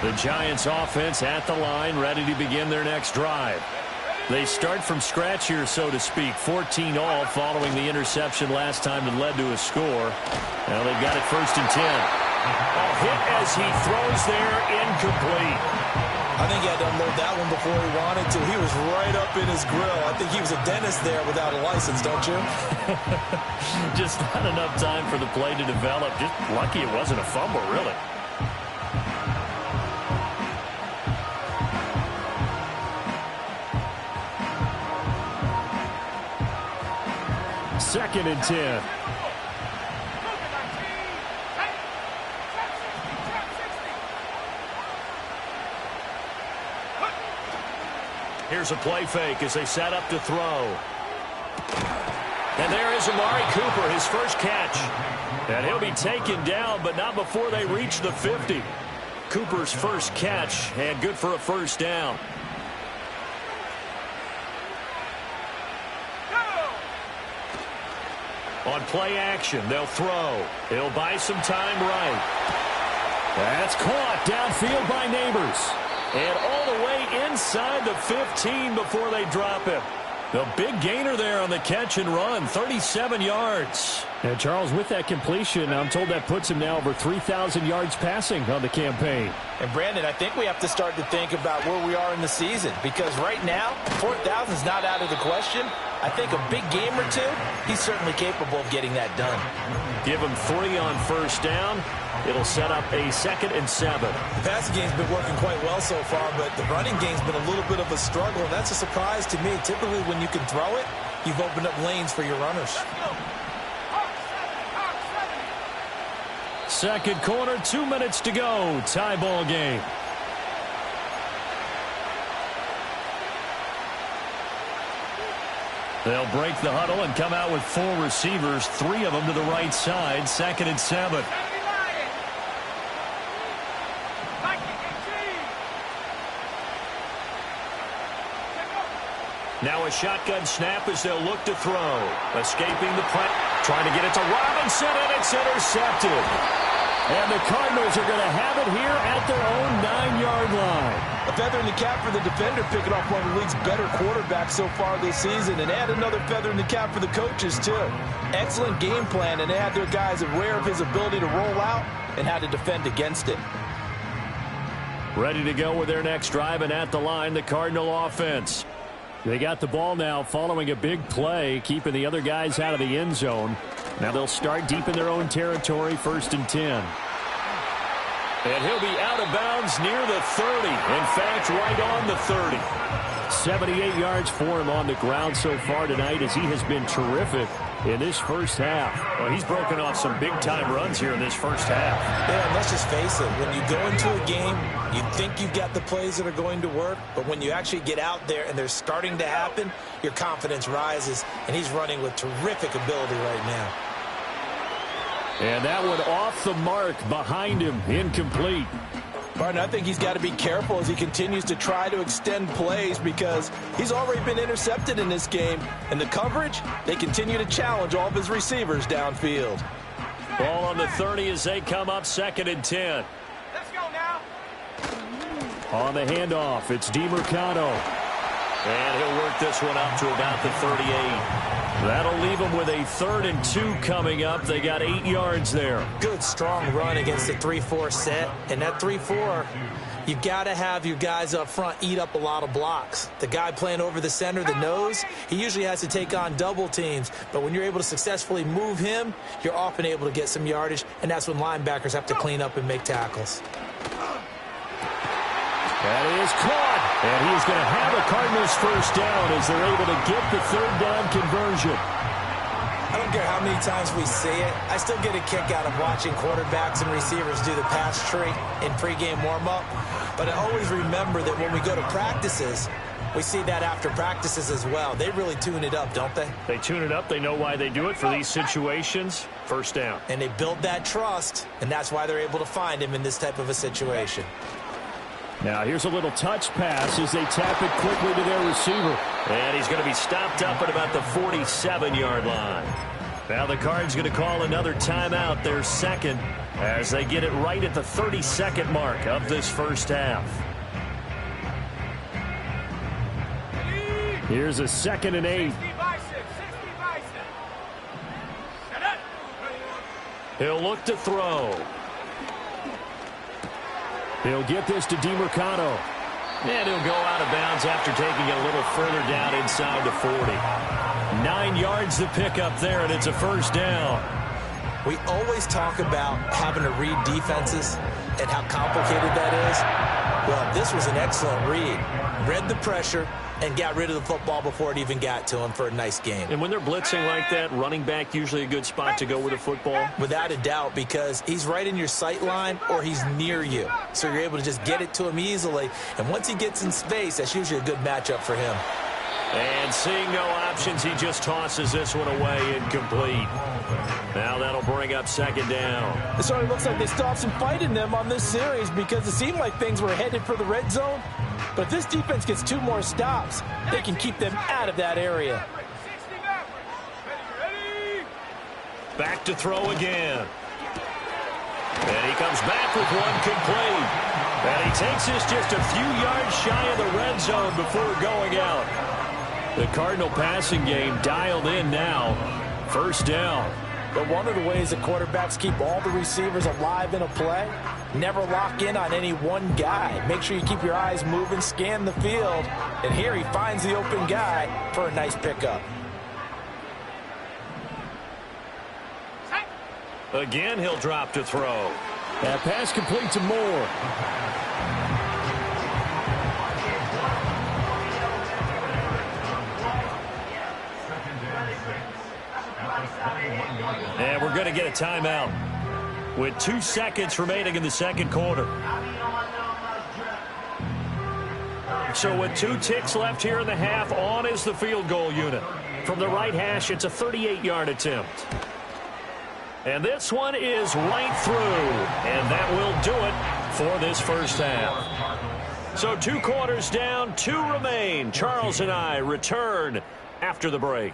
The Giants offense at the line, ready to begin their next drive. They start from scratch here, so to speak. 14-all following the interception last time that led to a score. Now they've got it 1st and 10. A hit as he throws there, incomplete. I think he had to unload that one before he wanted to. He was right up in his grill. I think he was a dentist there without a license, don't you? Just not enough time for the play to develop. Just lucky it wasn't a fumble, really. 2nd and 10. Here's a play fake as they set up to throw. And there is Amari Cooper, his first catch. And he'll be taken down, but not before they reach the 50. Cooper's first catch, and good for a 1st down. On play action, they'll throw. He'll buy some time right. That's caught downfield by Neighbors. And all the way inside the 15 before they drop him. The big gainer there on the catch and run, 37 yards. And Charles, with that completion, I'm told that puts him now over 3,000 yards passing on the campaign. And Brandon, I think we have to start to think about where we are in the season, because right now, 4,000 is not out of the question. I think a big game or two, he's certainly capable of getting that done. Give him 3 on 1st down. It'll set up a 2nd and 7. The passing game's been working quite well so far, but the running game's been a little bit of a struggle, and that's a surprise to me. Typically, when you can throw it, you've opened up lanes for your runners. 2nd quarter, 2 minutes to go. Tie ball game. They'll break the huddle and come out with 4 receivers, 3 of them to the right side. 2nd and 7. Now a shotgun snap as they'll look to throw. Escaping the press. Trying to get it to Robinson, and it's intercepted. And the Cardinals are going to have it here at their own 9-yard line. A feather in the cap for the defender, picking off one of the league's better quarterbacks so far this season. And add another feather in the cap for the coaches, too. Excellent game plan, and they had their guys aware of his ability to roll out and how to defend against it. Ready to go with their next drive, and at the line, the Cardinal offense. They got the ball now following a big play, keeping the other guys out of the end zone. Now they'll start deep in their own territory, 1st and 10. And he'll be out of bounds near the 30. In fact, right on the 30. 78 yards for him on the ground so far tonight, as he has been terrific in this first half. Well, he's broken off some big-time runs here in this first half. Yeah, and let's just face it. When you go into a game, you think you've got the plays that are going to work, but when you actually get out there and they're starting to happen, your confidence rises, and he's running with terrific ability right now. And that one off the mark behind him, incomplete. Martin, I think he's got to be careful as he continues to try to extend plays, because he's already been intercepted in this game. And the coverage, they continue to challenge all of his receivers downfield. Ball on the 30 as they come up, 2nd and 10. Let's go now. On the handoff, it's DeMarcano. And he'll work this one up to about the 38. That'll leave them with a 3rd and 2 coming up. They got 8 yards there. Good, strong run against the 3-4 set. And that 3-4, you've got to have your guys up front eat up a lot of blocks. The guy playing over the center, the nose, he usually has to take on double teams. But when you're able to successfully move him, you're often able to get some yardage. And that's when linebackers have to clean up and make tackles. That is caught. And he is going to have a Cardinals 1st down as they're able to get the 3rd down conversion. I don't care how many times we see it. I still get a kick out of watching quarterbacks and receivers do the pass tree in pregame warm-up. But I always remember that when we go to practices, we see that after practices as well. They really tune it up, don't they? They tune it up. They know why they do it for these situations. 1st down. And they build that trust, and that's why they're able to find him in this type of a situation. Now here's a little touch pass as they tap it quickly to their receiver. And he's going to be stopped up at about the 47-yard line. Now the Cards going to call another timeout, their 2nd. as they get it right at the 30-second mark of this first half. Here's a 2nd and 8. He'll look to throw. He'll get this to DeMercado. And he'll go out of bounds after taking it a little further down inside the 40. 9 yards to pick up there, and it's a first down. We always talk about having to read defenses and how complicated that is. Well, this was an excellent read. Read the pressure and got rid of the football before it even got to him for a nice game. And when they're blitzing like that, running back usually a good spot to go with the football? Without a doubt, because he's right in your sight line or he's near you. So you're able to just get it to him easily. And once he gets in space, that's usually a good matchup for him. And seeing no options, he just tosses this one away, incomplete. Now that'll bring up 2nd down. It certainly looks like they still have some fight in them on this series because it seemed like things were headed for the red zone. But if this defense gets 2 more stops, they can keep them out of that area. Back to throw again. And he comes back with one complete. And he takes this just a few yards shy of the red zone before going out. The Cardinal passing game dialed in now. First down. But one of the ways that quarterbacks keep all the receivers alive in a play, never lock in on any one guy. Make sure you keep your eyes moving, scan the field. And here he finds the open guy for a nice pickup. Again, he'll drop to throw. That pass complete to Moore. And we're going to get a timeout with 2 seconds remaining in the second quarter. So with 2 ticks left here in the half, on is the field goal unit. From the right hash, it's a 38-yard attempt. And this one is right through. And that will do it for this first half. So 2 quarters down, 2 remain. Charles and I return after the break.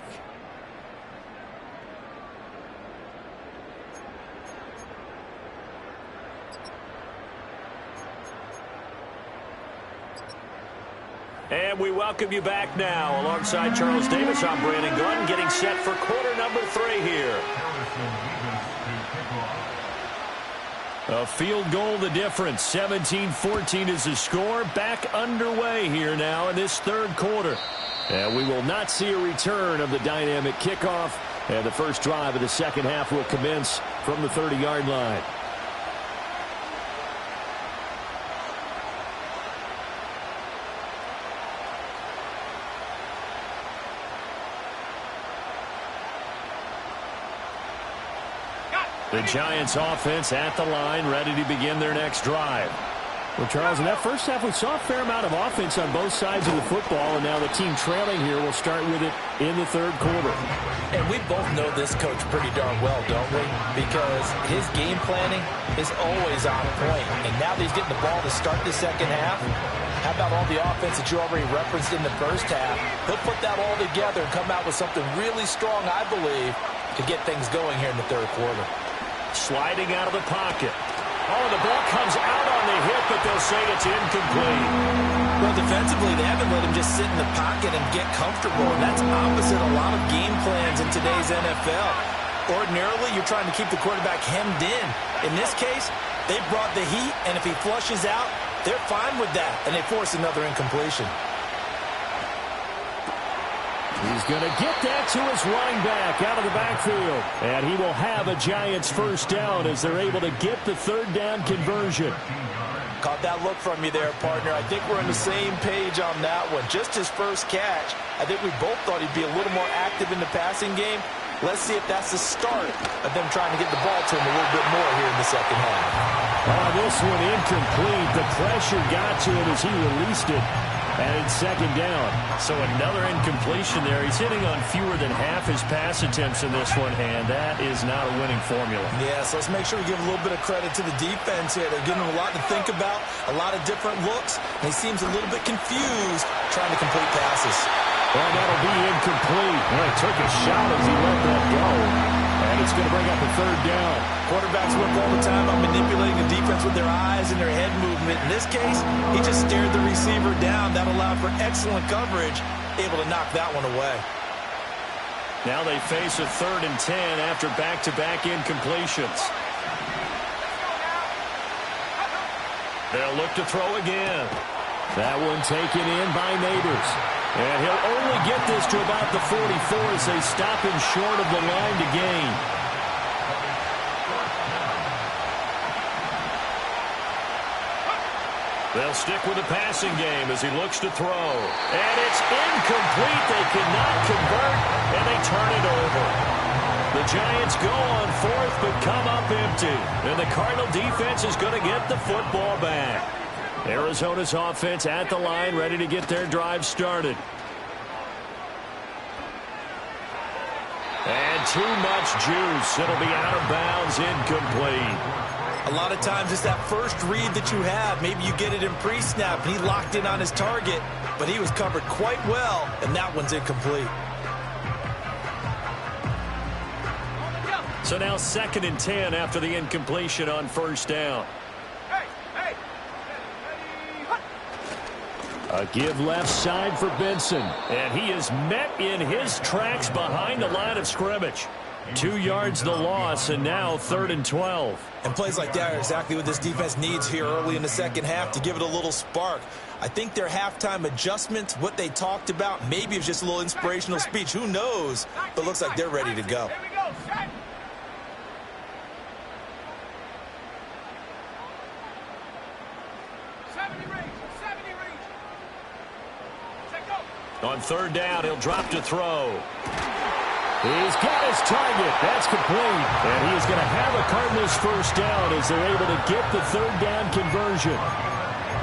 And we welcome you back now. Alongside Charles Davis, I'm Brandon Gunn, getting set for quarter number 3 here. A field goal the difference. 17-14 is the score. Back underway here now in this third quarter. And we will not see a return of the dynamic kickoff. And the first drive of the second half will commence from the 30-yard line. The Giants offense at the line, ready to begin their next drive. Well, Charles, in that first half, we saw a fair amount of offense on both sides of the football, and now the team trailing here will start with it in the third quarter. And we both know this coach pretty darn well, don't we? Because his game planning is always on point. And now that he's getting the ball to start the second half, how about all the offense that you already referenced in the first half? He'll put that all together and come out with something really strong, I believe, to get things going here in the third quarter. Sliding out of the pocket. Oh, the ball comes out on the hit, but they'll say it's incomplete. Well, defensively, they haven't let him just sit in the pocket and get comfortable. And that's opposite a lot of game plans in today's NFL. Ordinarily, you're trying to keep the quarterback hemmed in. In this case, they brought the heat, and if he flushes out, they're fine with that, and they force another incompletion. He's going to get that to his running back out of the backfield. And he will have a Giants first down as they're able to get the third down conversion. Caught that look from you there, partner. I think we're on the same page on that one. Just his first catch. I think we both thought he'd be a little more active in the passing game. Let's see if that's the start of them trying to get the ball to him a little bit more here in the second half. Oh, this one incomplete. The pressure got to him as he released it. And it's second down. So another incompletion there. He's hitting on fewer than half his pass attempts in this one, and that is not a winning formula. Yeah, so let's make sure we give a little bit of credit to the defense here. They're giving him a lot to think about, a lot of different looks, and he seems a little bit confused trying to complete passes. Well, that'll be incomplete. Well, he took a shot as he let that go. And it's going to bring up a third down. Quarterbacks work all the time on manipulating the defense with their eyes and their head movement. In this case, he just stared the receiver down. That allowed for excellent coverage, able to knock that one away. Now they face a 3rd and 10 after back-to-back incompletions. They'll look to throw again. That one taken in by Neighbors. And he'll only get this to about the 44 as they stop him short of the line to gain. They'll stick with the passing game as he looks to throw. And it's incomplete. They cannot convert, and they turn it over. The Giants go on 4th, but come up empty. And the Cardinal defense is going to get the football back. Arizona's offense at the line, ready to get their drive started. And too much juice. It'll be out of bounds, incomplete. A lot of times it's that first read that you have. Maybe you get it in pre-snap, and he locked in on his target, but he was covered quite well, and that one's incomplete. So now 2nd and 10 after the incompletion on 1st down. A give left side for Benson. And he is met in his tracks behind the line of scrimmage. 2 yards the loss, and now 3rd and 12. And plays like that are exactly what this defense needs here early in the second half to give it a little spark. I think their halftime adjustments, what they talked about, maybe it's just a little inspirational speech. Who knows? But looks like they're ready to go. On 3rd down, he'll drop to throw. He's got his target. That's complete. And he is going to have a Cardinals first down as they're able to get the 3rd down conversion.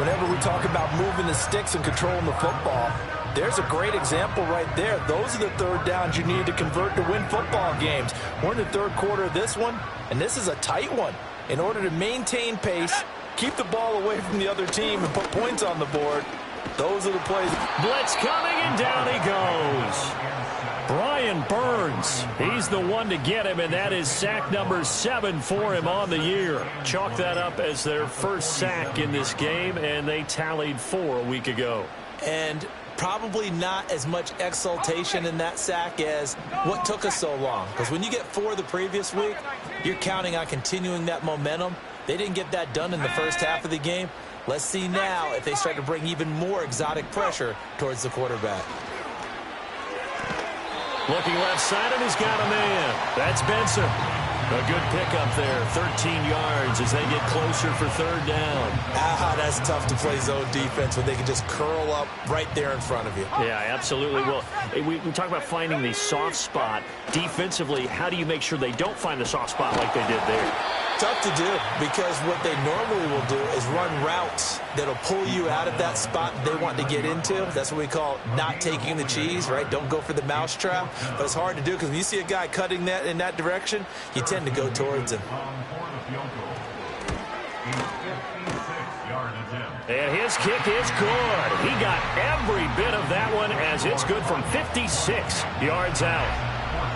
Whenever we talk about moving the sticks and controlling the football, there's a great example right there. Those are the 3rd downs you need to convert to win football games. We're in the 3rd quarter of this one, and this is a tight one. In order to maintain pace, keep the ball away from the other team, and put points on the board, those are the plays. Blitz coming, and down he goes. Brian Burns, he's the one to get him, and that is sack number 7 for him on the year. Chalk that up as their first sack in this game, and they tallied 4 a week ago. And probably not as much exultation in that sack as what took us so long. Because when you get 4 the previous week, you're counting on continuing that momentum. They didn't get that done in the first half of the game. Let's see now if they start to bring even more exotic pressure towards the quarterback. Looking left side, and he's got a man. That's Benson. A good pickup there, 13 yards as they get closer for 3rd down. That's tough to play zone defense when they can just curl up right there in front of you. Yeah, absolutely. Well, we talk about finding the soft spot. Defensively, how do you make sure they don't find the soft spot like they did there? Tough to do, because what they normally will do is run routes that'll pull you out of that spot they want to get into. That's what we call not taking the cheese, right? Don't go for the mousetrap. But it's hard to do because when you see a guy cutting that in that direction, you tend to go towards him. And his kick is good. He got every bit of that one as it's good from 56 yards out.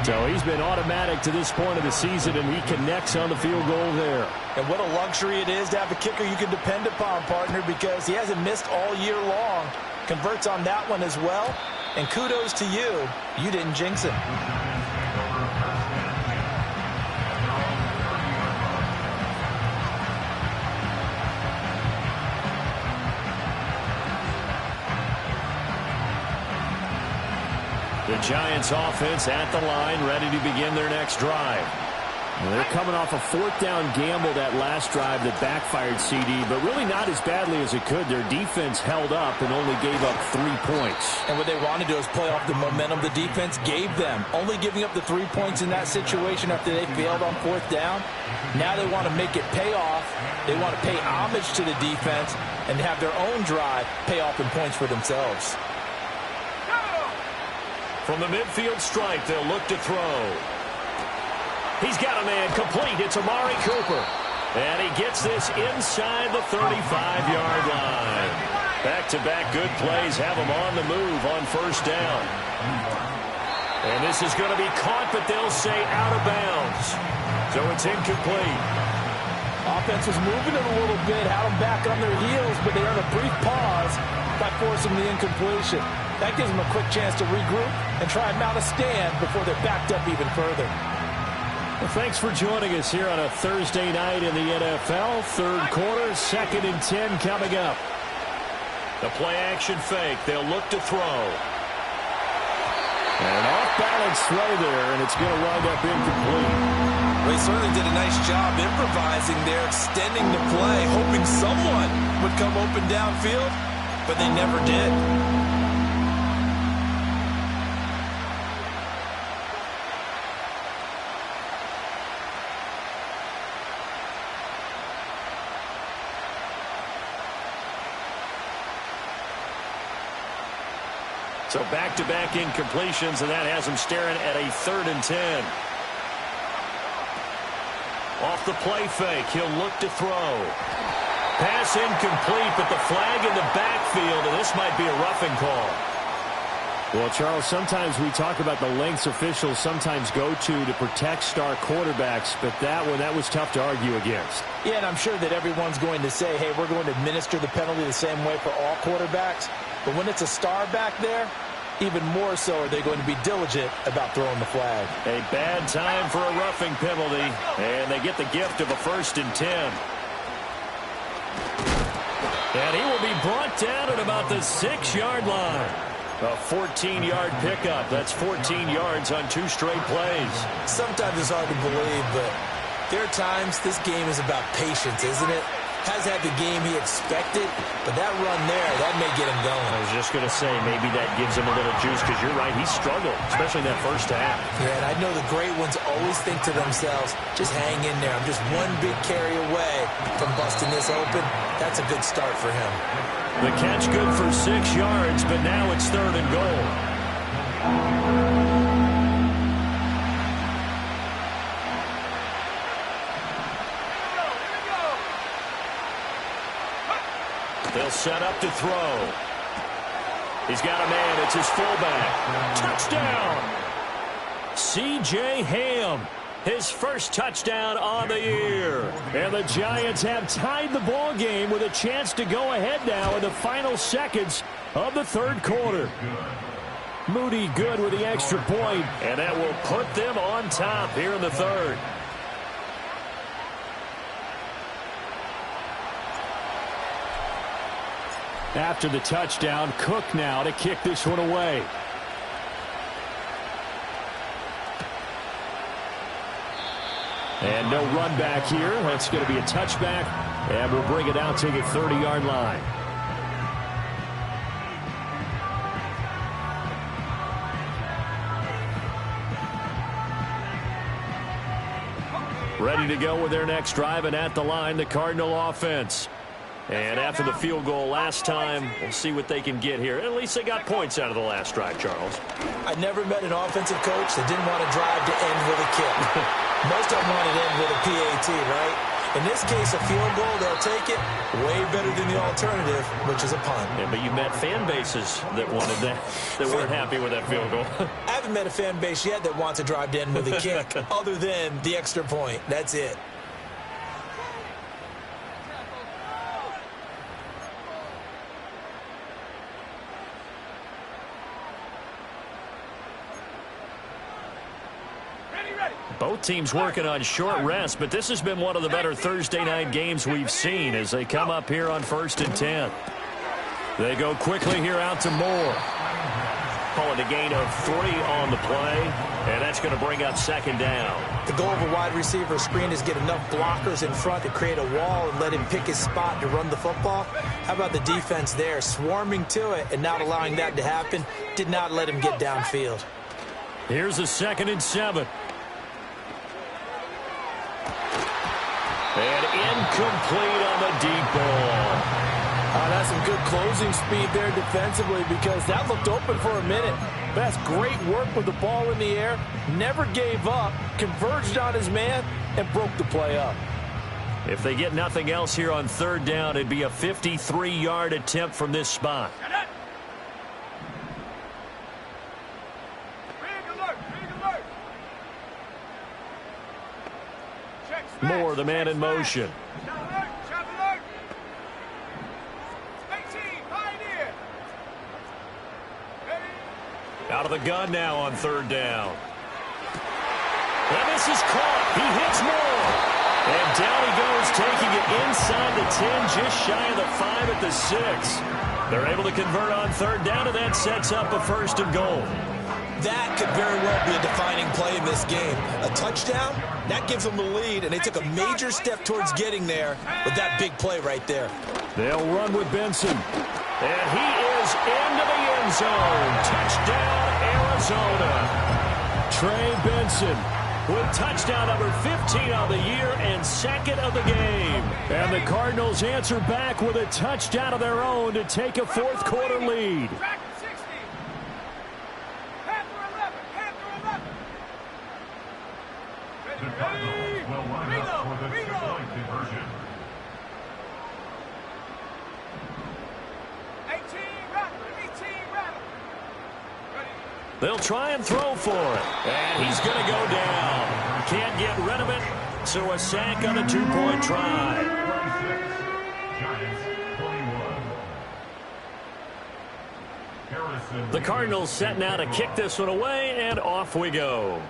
So he's been automatic to this point of the season, and he connects on the field goal there. And what a luxury it is to have a kicker you can depend upon, partner, because he hasn't missed all year long. Converts on that one as well. And kudos to you. You didn't jinx him. The Giants offense at the line, ready to begin their next drive. They're coming off a 4th down gamble that last drive that backfired CD, but really not as badly as it could. Their defense held up and only gave up 3 points. And what they want to do is play off the momentum the defense gave them. Only giving up the 3 points in that situation after they failed on 4th down. Now they want to make it pay off. They want to pay homage to the defense and have their own drive pay off in points for themselves. From the midfield stripe, they'll look to throw. He's got a man complete. It's Amari Cooper. And he gets this inside the 35-yard line. Back-to-back good plays have him on the move on 1st down. And this is going to be caught, but they'll say out of bounds. So it's incomplete. Offense was moving it a little bit, had them back on their heels, but they earned a brief pause by forcing the incompletion. That gives them a quick chance to regroup and try and mount a stand before they're backed up even further. Well, thanks for joining us here on a Thursday night in the NFL. Third quarter, 2nd and 10 coming up. The play-action fake. They'll look to throw. An off-balance throw there, and it's going to wind up incomplete. Well, he certainly did a nice job improvising there, extending the play, hoping someone would come open downfield, but they never did. So back-to-back incompletions, and that has him staring at a 3rd and 10. Off the play fake, he'll look to throw. Pass incomplete, but the flag in the backfield, and this might be a roughing call. Well, Charles, sometimes we talk about the lengths officials sometimes go to protect star quarterbacks, but that was tough to argue against. Yeah, and I'm sure that everyone's going to say, hey, we're going to administer the penalty the same way for all quarterbacks. But when it's a star back there, even more so are they going to be diligent about throwing the flag. A bad time for a roughing penalty, and they get the gift of a 1st and 10. And he will be brought down at about the 6-yard line. A 14-yard pickup. That's 14 yards on 2 straight plays. Sometimes it's hard to believe, but there are times this game is about patience, isn't it? Has had the game he expected, but that run there, that may get him going. I was just going to say, maybe that gives him a little juice, because you're right, he struggled, especially in that first half. Yeah, and I know the great ones always think to themselves, just hang in there. I'm just one big carry away from busting this open. That's a good start for him. The catch good for 6 yards, but now it's 3rd and goal. They'll set up to throw. He's got a man. It's his fullback. Touchdown! C.J. Ham. His first touchdown on the year. And the Giants have tied the ball game with a chance to go ahead now in the final seconds of the 3rd quarter. Moody good with the extra point, and that will put them on top here in the 3rd. After the touchdown, Cook now to kick this one away. And no run back here. That's going to be a touchback, and we'll bring it out to the 30-yard line. Ready to go with their next drive, and at the line, the Cardinal offense. And after the field goal last time, we'll see what they can get here. At least they got points out of the last drive, Charles. I never met an offensive coach that didn't want to drive to end with a kick. Most of them want to end with a PAT, right? In this case, a field goal, they'll take it. Way better than the alternative, which is a punt. Yeah, but you met fan bases that wanted that, that weren't happy with that field goal. I haven't met a fan base yet that wants to drive to end with a kick, other than the extra point. That's it. Both teams working on short rest, but this has been one of the better Thursday night games we've seen as they come up here on 1st and 10. They go quickly here out to Moore. Calling a gain of 3 on the play, and that's going to bring up 2nd down. The goal of a wide receiver screen is get enough blockers in front to create a wall and let him pick his spot to run the football. How about the defense there, swarming to it and not allowing that to happen? Did not let him get downfield. Here's a 2nd and 7. And incomplete on the deep ball. That's some good closing speed there defensively, because that looked open for a minute. That's great work with the ball in the air. Never gave up, converged on his man, and broke the play up. If they get nothing else here on 3rd down, it'd be a 53-yard attempt from this spot. Moore, the man in motion. Out of the gun now on third down. And this is caught. He hits Moore. And down he goes, taking it inside the 10, just shy of the 5 at the 6. They're able to convert on third down, and that sets up a 1st and goal. That could very well be a defining play in this game. A touchdown, that gives them the lead, and they took a major step towards getting there with that big play right there. They'll run with Benson. And he is into the end zone. Touchdown, Arizona. Trey Benson with touchdown number 15 on the year and 2nd of the game. And the Cardinals answer back with a touchdown of their own to take a 4th quarter lead. They'll try and throw for it. And he's going to go down. Can't get rid of it. So a sack on a 2-point try. The Cardinals set now to kick this one away, and off we go.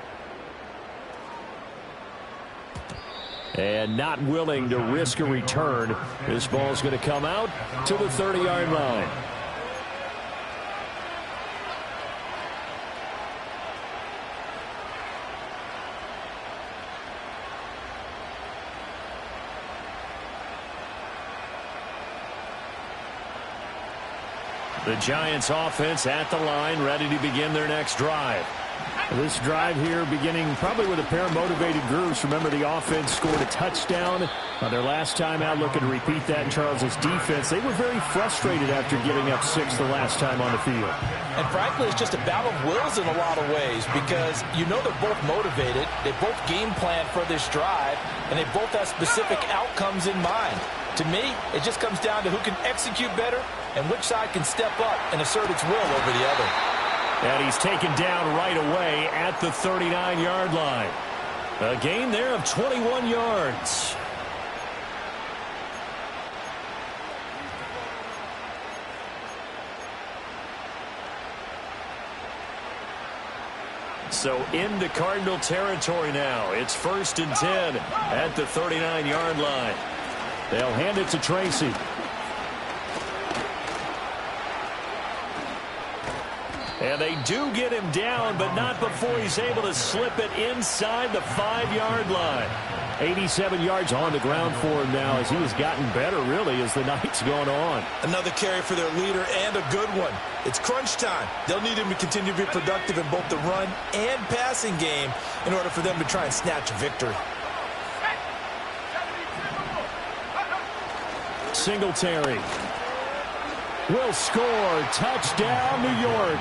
And not willing to risk a return. This ball's going to come out to the 30-yard line. The Giants offense at the line, ready to begin their next drive. This drive here beginning probably with a pair of motivated groups. Remember, the offense scored a touchdown their last time out, looking to repeat that in Charles' defense. They were very frustrated after giving up 6 the last time on the field. And frankly, it's just a battle of wills in a lot of ways because you know they're both motivated. They both game plan for this drive, and they both have specific outcomes in mind. To me, it just comes down to who can execute better and which side can step up and assert its will over the other. And he's taken down right away at the 39-yard line. A gain there of 21 yards. So into Cardinal territory now. It's 1st and 10 at the 39-yard line. They'll hand it to Tracy. And they do get him down, but not before he's able to slip it inside the 5-yard line. 87 yards on the ground for him now as he has gotten better, really, as the night's gone on. Another carry for their leader and a good one. It's crunch time. They'll need him to continue to be productive in both the run and passing game in order for them to try and snatch a victory. Singletary will score. Touchdown, New York.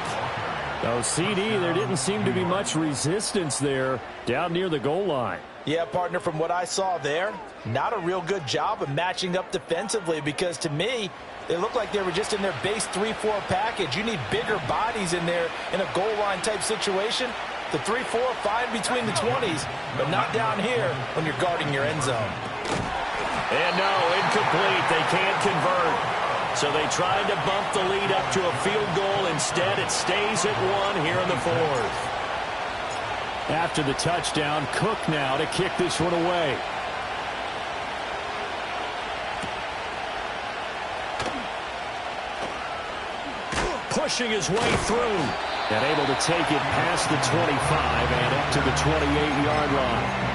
Oh, CD, there didn't seem to be much resistance there down near the goal line. Yeah, partner, from what I saw there, not a real good job of matching up defensively because to me, they look like they were just in their base 3-4 package. You need bigger bodies in there in a goal line type situation. The 3-4, fine between the 20s, but not down here when you're guarding your end zone. And no, incomplete. They can't convert. So they tried to bump the lead up to a field goal. Instead, it stays at 1 here in the 4th. After the touchdown, Cook now to kick this one away. Pushing his way through. And able to take it past the 25 and up to the 28-yard line.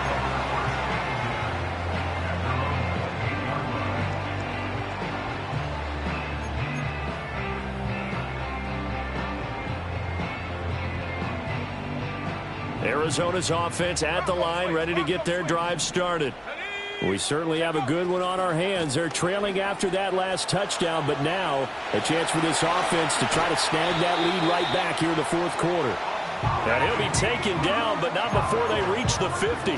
Arizona's offense at the line, ready to get their drive started. We certainly have a good one on our hands. They're trailing after that last touchdown, but now a chance for this offense to try to snag that lead right back here in the 4th quarter. And he'll be taken down, but not before they reach the 50.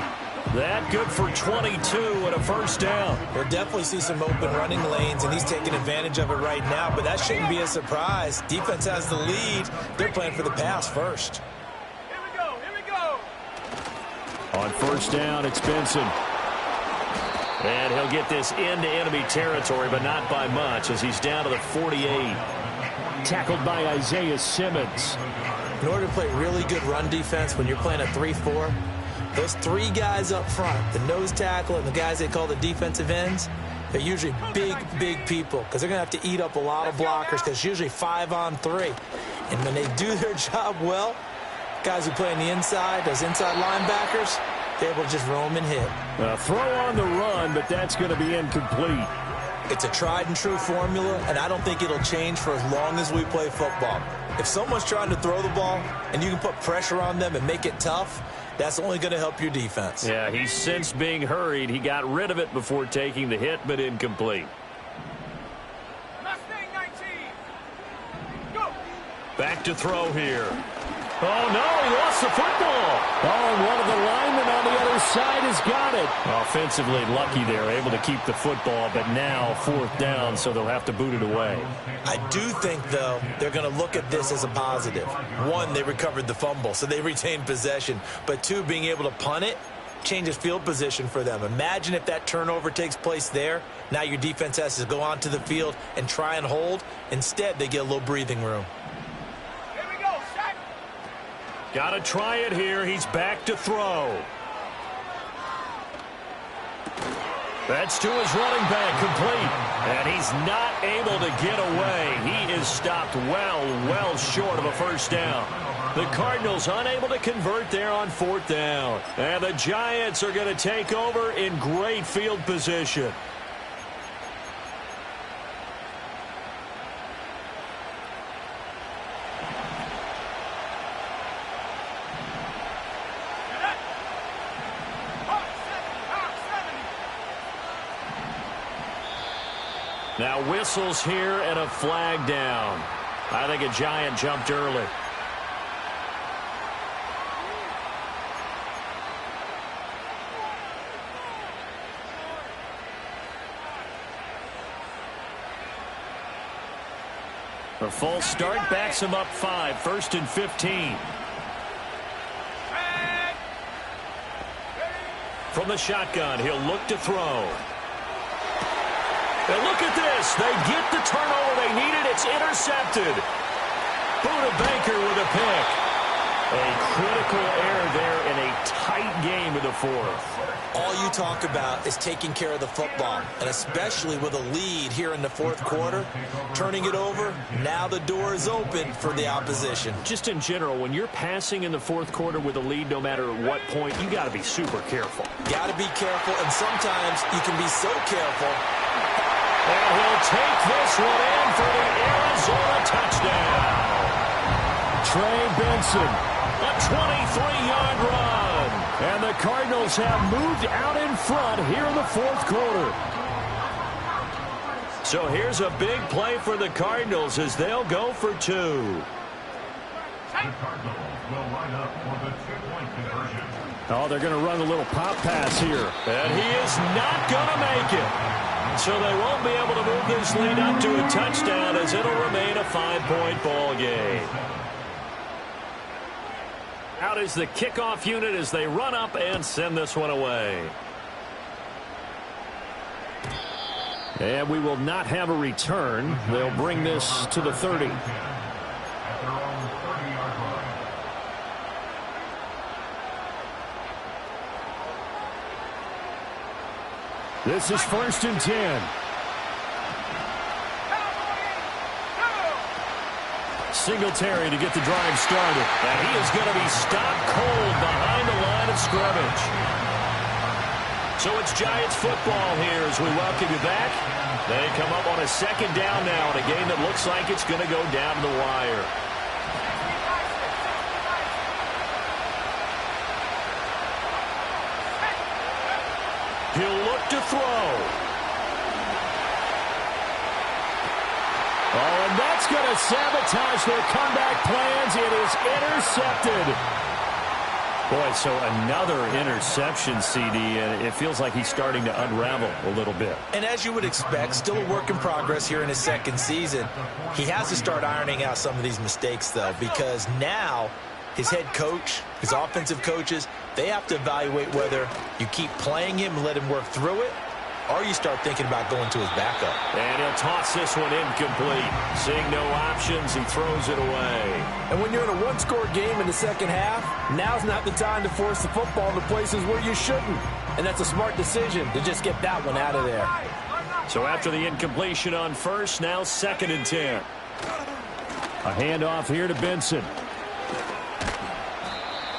That good for 22 and a 1st down. We'll definitely see some open running lanes, and he's taking advantage of it right now, but that shouldn't be a surprise. Defense has the lead. They're playing for the pass first. On 1st down, it's Benson. And he'll get this into enemy territory, but not by much, as he's down to the 48. Tackled by Isaiah Simmons. In order to play really good run defense when you're playing a 3-4, those three guys up front, the nose tackle and the guys they call the defensive ends, they're usually big, big people because they're going to have to eat up a lot of blockers because it's usually 5-on-3. And when they do their job well, guys who play on the inside, those inside linebackers, they're able to just roam and hit. Throw on the run, but that's going to be incomplete. It's a tried-and-true formula, and I don't think it'll change for as long as we play football. If someone's trying to throw the ball and you can put pressure on them and make it tough, that's only going to help your defense. Yeah, he's since being hurried. He got rid of it before taking the hit, but incomplete. Back to throw here. Oh, no, he lost the football. Oh, and one of the linemen on the other side has got it. Offensively lucky there, able to keep the football, but now 4th down, so they'll have to boot it away. I do think, though, they're going to look at this as a positive. One, they recovered the fumble, so they retained possession. But two, being able to punt it changes field position for them. Imagine if that turnover takes place there. Now your defense has to go onto the field and try and hold. Instead, they get a little breathing room. Got to try it here. He's back to throw. That's to his running back, complete. And he's not able to get away. He is stopped well short of a first down. The Cardinals unable to convert there on 4th down. And the Giants are going to take over in great field position. Now whistles here and a flag down. I think a Giant jumped early. A false start backs him up 5, 1st and 15. From the shotgun, he'll look to throw. And look at this. They get the turnover they needed. It's intercepted. Buda Baker with a pick. A critical error there in a tight game in the 4th. All you talk about is taking care of the football, and especially with a lead here in the 4th quarter, turning it over, now the door is open for the opposition. Just in general, when you're passing in the 4th quarter with a lead, no matter what point, you got to be super careful. Got to be careful, and sometimes you can be so careful. And he'll take this one in for the Arizona touchdown. Trey Benson, a 23-yard run. And the Cardinals have moved out in front here in the 4th quarter. So here's a big play for the Cardinals as they'll go for 2. The Cardinals will line up for the 2-point conversion. Oh, they're going to run a little pop pass here. And he is not going to make it. So they won't be able to move this lead up to a touchdown as it'll remain a 5-point ball game. Out is the kickoff unit as they run up and send this one away. And we will not have a return. They'll bring this to the 30. At their own 30-yard line. This is 1st and 10. Singletary to get the drive started. And he is going to be stopped cold behind the line of scrimmage. So it's Giants football here as we welcome you back. They come up on a 2nd down now in a game that looks like it's going to go down to the wire. He'll look to throw. Oh, and that's going to sabotage their comeback plans. It is intercepted. Boy, so another interception, CD, and it feels like he's starting to unravel a little bit. And as you would expect, still a work in progress here in his 2nd season. He has to start ironing out some of these mistakes, though, because now his head coach, his offensive coaches, they have to evaluate whether you keep playing him and let him work through it, or you start thinking about going to his backup. And he'll toss this one incomplete. Seeing no options, he throws it away. And when you're in a one-score game in the second half, now's not the time to force the football into places where you shouldn't. And that's a smart decision to just get that one out of there. So after the incompletion on first, now 2nd and 10. A handoff here to Benson.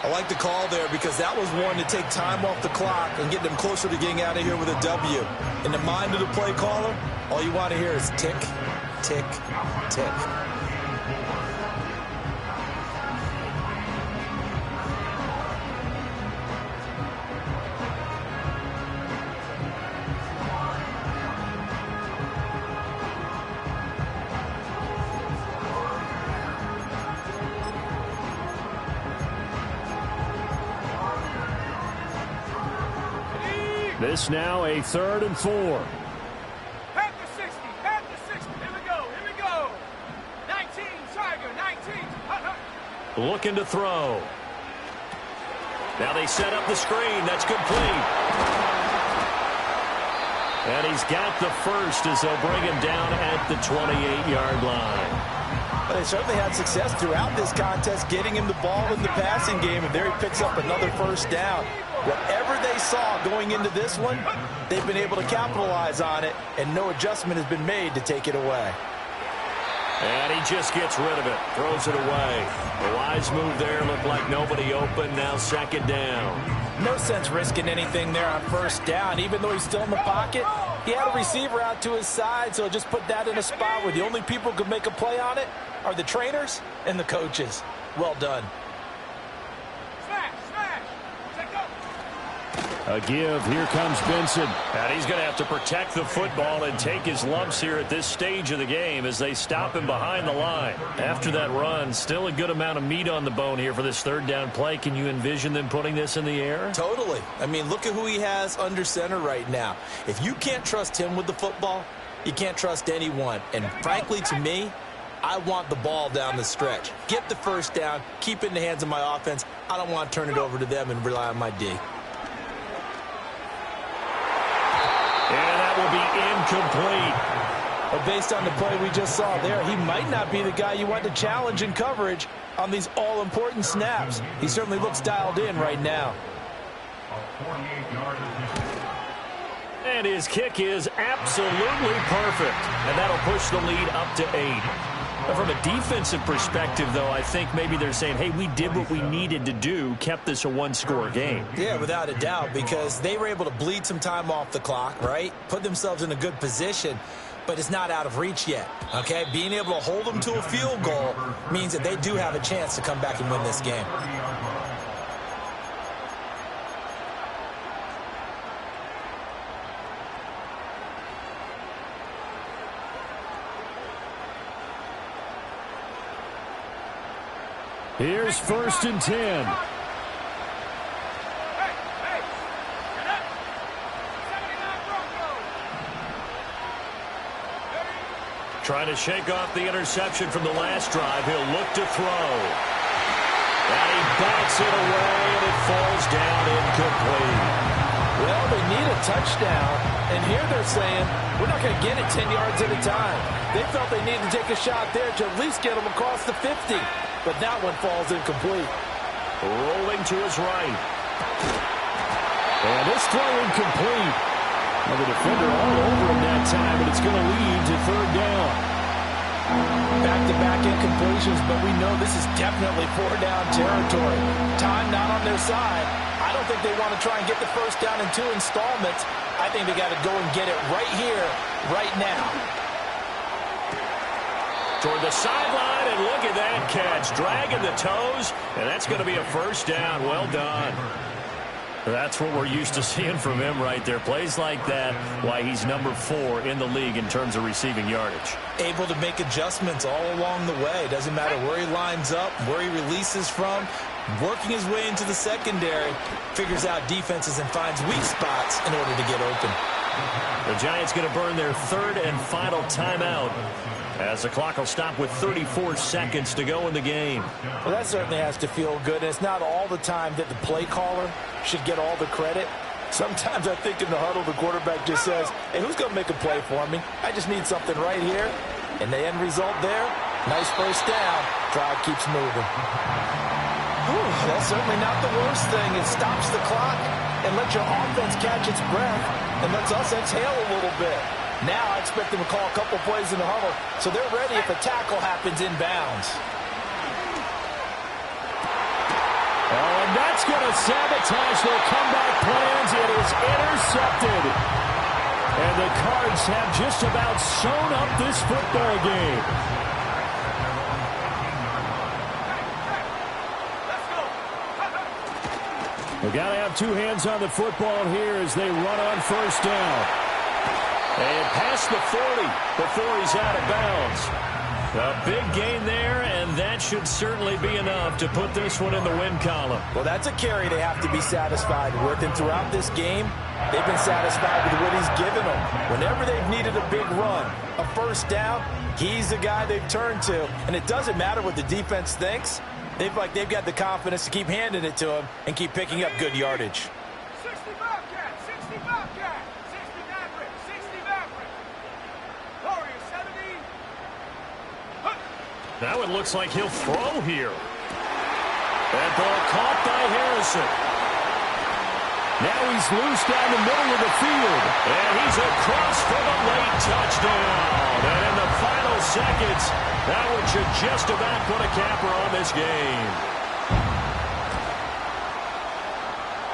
I like the call there because that was one to take time off the clock and get them closer to getting out of here with a W. In the mind of the play caller, all you want to hear is tick, tick, tick. This now a 3rd and 4. Back to 60. Back to 60. Here we go. Here we go. 19, Tiger. 19. Looking to throw. Now they set up the screen. That's complete. And he's got the first as they'll bring him down at the 28-yard line. But they certainly had success throughout this contest getting him the ball in the passing game, and there he picks up another first down. Whatever they saw going into this one, they've been able to capitalize on it, and no adjustment has been made to take it away. And he just gets rid of it, throws it away. A wise move there, looked like nobody open, now 2nd down. No sense risking anything there on first down, even though he's still in the pocket. He had a receiver out to his side, so just put that in a spot where the only people who could make a play on it are the trainers and the coaches. Well done. A give. Here comes Benson. And he's going to have to protect the football and take his lumps here at this stage of the game as they stop him behind the line. After that run, still a good amount of meat on the bone here for this 3rd down play. Can you envision them putting this in the air? Totally. I mean, look at who he has under center right now. If you can't trust him with the football, you can't trust anyone. And frankly, to me, I want the ball down the stretch. Get the first down, keep it in the hands of my offense. I don't want to turn it over to them and rely on my D. And that will be incomplete. But based on the play we just saw there, he might not be the guy you want to challenge in coverage on these all-important snaps. He certainly looks dialed in right now. And his kick is absolutely perfect. And that'll push the lead up to 8. But from a defensive perspective, though, I think maybe they're saying, hey, we did what we needed to do, kept this a one-score game. Yeah, without a doubt, because they were able to bleed some time off the clock, right? Put themselves in a good position, but it's not out of reach yet, okay? Being able to hold them to a field goal means that they do have a chance to come back and win this game. Here's 1st and 10. Trying to shake off the interception from the last drive. He'll look to throw. And he bats it away, and it falls down incomplete. Well, they need a touchdown, and here they're saying, we're not going to get it 10 yards at a time. They felt they needed to take a shot there to at least get them across the 50. But that one falls incomplete. Rolling to his right. And this throw incomplete. Well, the defender all over him that time, but it's going to lead to 3rd down. Back-to-back incompletions, but we know this is definitely 4-down territory. Time not on their side. I don't think they want to try and get the first down in 2 installments. I think they got to go and get it right here, right now. Toward the sideline, and look at that catch. Dragging the toes, and that's going to be a first down. Well done. That's what we're used to seeing from him right there. Plays like that, why he's number 4 in the league in terms of receiving yardage. Able to make adjustments all along the way. Doesn't matter where he lines up, where he releases from. Working his way into the secondary, figures out defenses and finds weak spots in order to get open. The Giants going to burn their 3rd and final timeout, as the clock will stop with 34 seconds to go in the game. Well, that certainly has to feel good. And it's not all the time that the play caller should get all the credit. Sometimes I think in the huddle, the quarterback just says, hey, who's going to make a play for me? I just need something right here. And the end result there, nice first down. Drive keeps moving. Whew, that's certainly not the worst thing. It stops the clock and lets your offense catch its breath and lets us exhale a little bit. Now I expect them to call a couple plays in the huddle so they're ready if a tackle happens inbounds. Oh, and that's going to sabotage their comeback plans. It is intercepted. And the Cards have just about sewn up this football game. We've got to have two hands on the football here as they run on first down. And past the 40 before he's out of bounds. A big gain there, and that should certainly be enough to put this one in the win column. Well, that's a carry they have to be satisfied with. And throughout this game, they've been satisfied with what he's given them. Whenever they've needed a big run, a first down, he's the guy they've turned to. And it doesn't matter what the defense thinks. They've got the confidence to keep handing it to him and keep picking up good yardage. 60 Bobcat, 60 Bobcat, 60 Maverick, 60 Maverick. Warriors 70. Now it looks like he'll throw here. That ball caught by Harrison. Now he's loose down the middle of the field. And he's across for the late touchdown. And in the final seconds, that one should just about put a capper on this game.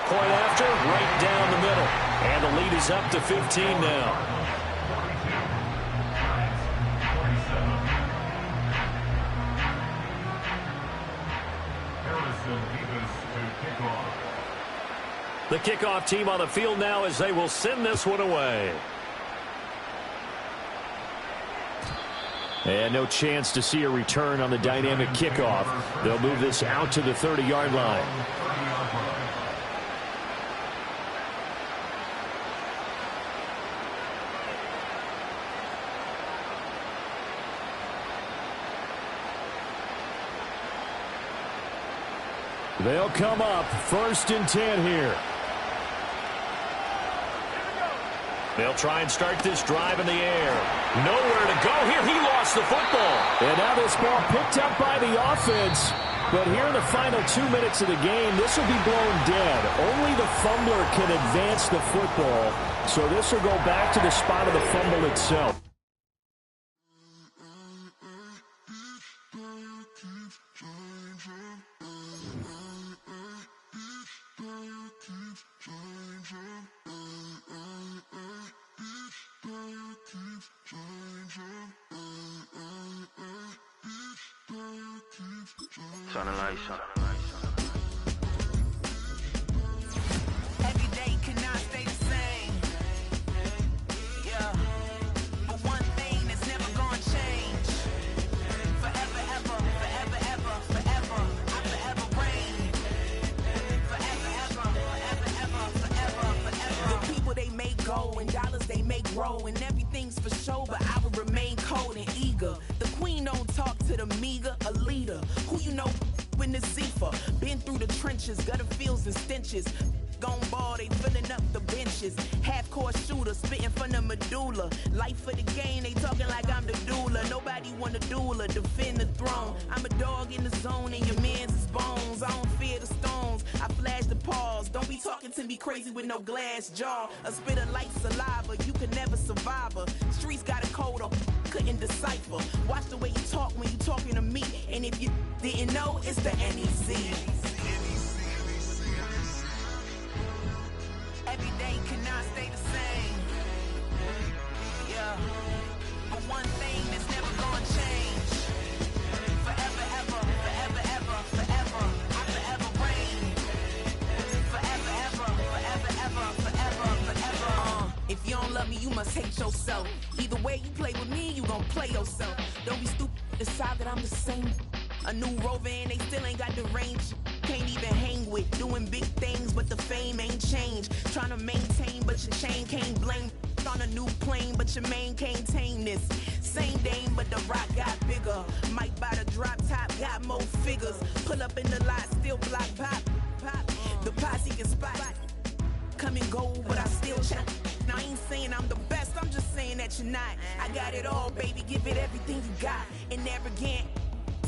Point after, right down the middle. And the lead is up to 15 now. The kickoff team on the field now as they will send this one away. And no chance to see a return on the dynamic kickoff. They'll move this out to the 30-yard line. They'll come up 1st and 10 here. They'll try and start this drive in the air. Nowhere to go here. He lost the football. And now this ball picked up by the offense. But here in the final 2 minutes of the game, this will be blown dead. Only the fumbler can advance the football. So this will go back to the spot of the fumble itself. Turn the lights on. Every day cannot stay the same. Yeah. But one thing that's never gonna change. Forever, ever, forever, ever, forever. I forever reign. Forever, ever, forever, ever, forever, forever. The people they make go and dollars they make grow. And everything's for show, but I will remain cold and eager. The queen don't talk to the meager, a leader. Who you know in the Zephyr, been through the trenches, gutter fields and stenches. Gone ball, they filling up the benches. Half-court shooter, spitting from the medulla. Life for the game, they talking like I'm the doula. Nobody want a doula, defend the throne. I'm a dog in the zone and your man's is bones. I don't fear the stones, I flash the paws. Don't be talking to me crazy with no glass jaw. A spit of light saliva, you can never survive her. Streets got a code up, couldn't decipher. Watch the way you talk when you talking to me. And if you didn't know, it's the NEC. Every day cannot stay the same. Yeah. But one thing that's never gonna change. Forever, ever, forever, ever, forever. I forever reign. Forever, ever, forever, ever, forever, forever. If you don't love me, you must hate yourself. Either way you play with me, you gon' play yourself. Don't be stupid, decide that I'm the same. A new Rover and they still ain't got the range. Can't even hang with, doing big things, but the fame ain't changed. Trying to maintain, but your chain can't blame. On a new plane, but your main can't tame this. Same dame, but the rock got bigger. Might buy the drop top, got more figures. Pull up in the lot, still block pop. The posse can spot. Come and go I ain't saying I'm the best, I'm just saying that you're not. I got it all, baby, give it everything you got. And arrogant,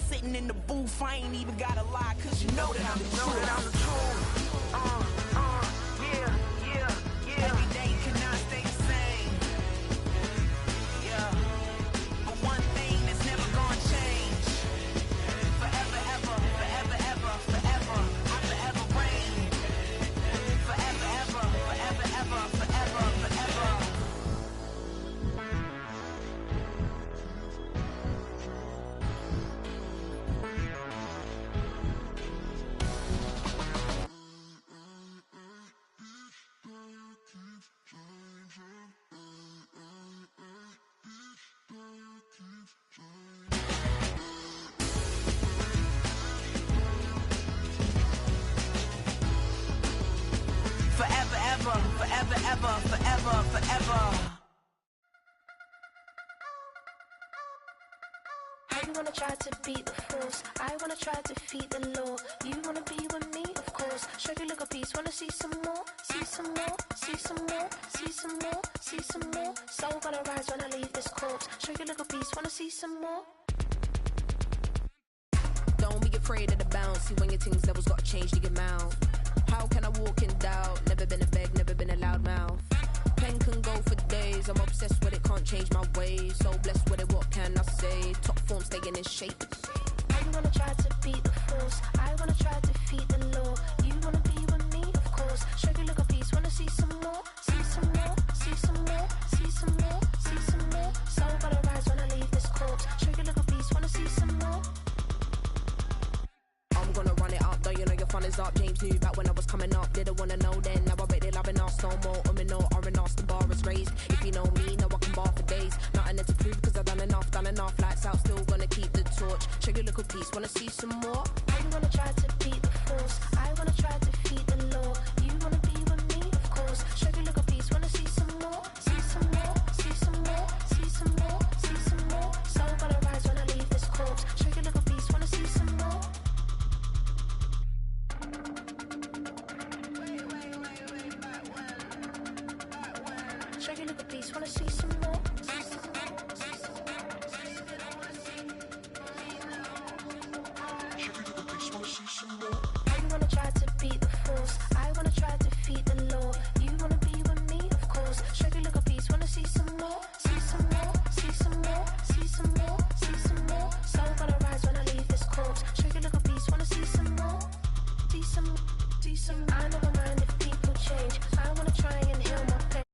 sitting in the booth, I ain't even gotta lie, cause you know that I'm the truth. Yeah. Every day cannot stay the same. Yeah. But one thing that's never gonna change. Forever, ever, forever, ever, forever. I forever reign. Forever, ever, forever, ever, forever, forever. Forever, ever, forever, ever, forever, forever. I wanna try to beat the force. I wanna try to defeat the law. You wanna be with me, of course. Show you look a piece. Wanna see some more? See some more? See some more? See some more? See some more? Soul gonna rise when I leave this corpse. Show you look a piece. Wanna see some more? Don't be afraid of the bounce. See when your things levels gotta change to your mouth. How can I walk in doubt? Never been a beg, never been a loud mouth. Pen can go for days. I'm obsessed with it, can't change my ways. So blessed with it, what can I say? Top form staying in shape. I wanna try to beat the force. I wanna try to defeat the law. You wanna be with me, of course. Show you look a piece. Wanna see some more? See some more? See some more? See some more? See some more? Soul gonna rise when I leave this corpse. Show you look a piece. Wanna see some more? I'm gonna run it up, though you know your fun is up. James knew back when I was coming up, didn't wanna know then. Now I bet they're loving us no more. No R&R's, the bar is raised. If you know me, know I can bar for days. Nothing there to prove, cause I've done enough. Lights out, still gonna keep the torch. Show you little piece, wanna see some more? I wanna try to beat the force. I wanna try to defeat the law. You wanna be with me, of course. Show you look a piece. Wanna see some more? See some more? See some more? See some more? See some more? Soul gonna rise when I leave this corpse. Show you look a piece. Wanna see some more? Show you look a piece. Wanna see some more? I wanna try to beat the force. I wanna try to defeat the law. You wanna be with me, of course. Show you look a piece. Wanna see some more? See some more? See some more? See some more? See some more? Soul gonna rise when I leave this corpse. Show you look a piece. Wanna see some more? See some. I never mind if people change. I wanna try and heal my pain.